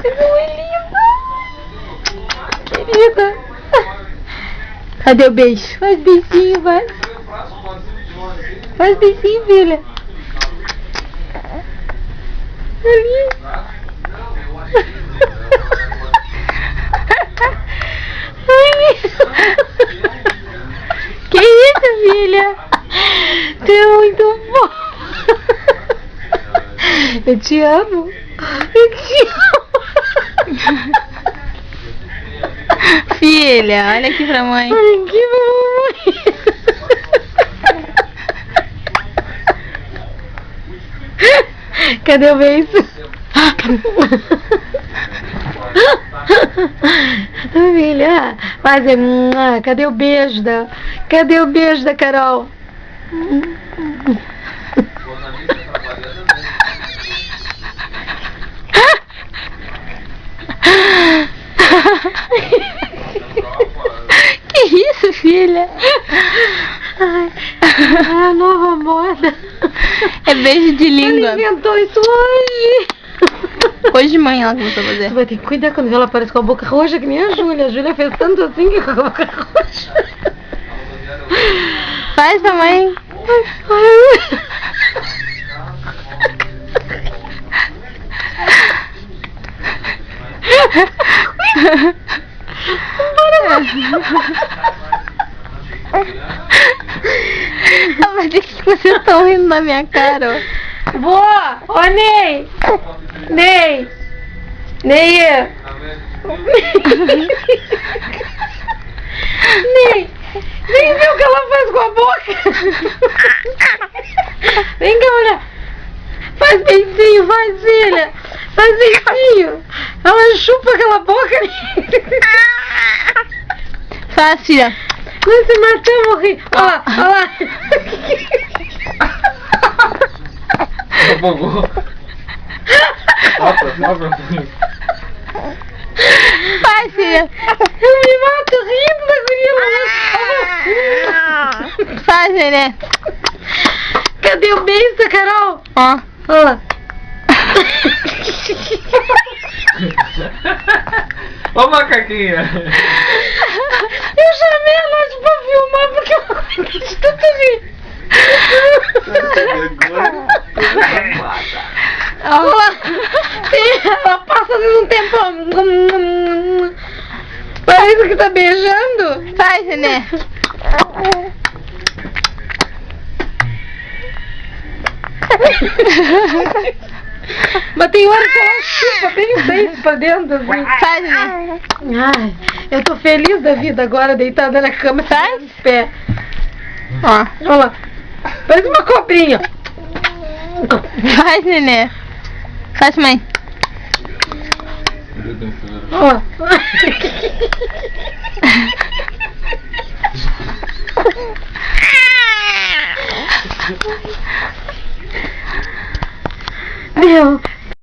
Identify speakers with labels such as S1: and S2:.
S1: Coisa muito linda. Querida. Cadê o beijo? Faz beijinho, vai. Faz beijinho, filha. Ali. Que isso, filha? Tu é muito bom. Eu te amo. Eu te amo.
S2: Filha, olha aqui pra mãe.
S1: Ai, que mamãe. Cadê o beijo? Filha, fazer. Cadê o beijo da? Cadê o beijo da Carol?
S2: Que isso, filha?
S1: Ai, é a nova moda.
S2: É beijo de língua.
S1: Ela inventou isso hoje.
S2: Hoje de manhã ela começou a fazer.
S1: Tu vai ter que cuidar quando ela aparece com a boca roxa, que nem a Júlia. A Júlia fez tanto assim que com a boca roxa.
S2: Faz pra mãe. Mas de que vocês estão rindo na minha cara?
S1: Boa! Ô, Ney! Ney! Ney! Ney! Nem viu o que ela faz com a boca? Vem cá, olha! Faz beijinho, faz, filha! Faz beijinho! Ela chupa aquela boca!
S2: Faz, filha.
S1: Nós se matamos, rir! Olha lá, olha lá!
S3: Apagou.
S2: Faz, filha.
S1: Eu me mato rindo da guria.
S2: Faz, nenê.
S1: Cadê o beijo da Carol?
S2: Ó.
S1: Olha lá.
S3: Ó, macaquinha.
S1: Eu chamei ela hoje pra filmar porque eu não acredito de tanto rir. Olha lá. Ela passa dando um tempão. Parece que tá beijando.
S2: Faz, nenê.
S1: Mas tem hora que ela chupa bem o beijo pra dentro. Assim.
S2: Faz, nenê.
S1: Ai, eu tô feliz da vida agora, deitada na cama,
S2: Faz?
S1: de pé.
S2: Ó.
S1: Olha lá. Parece uma cobrinha.
S2: Faz, nenê. Faz, mãe.
S1: Olha lá.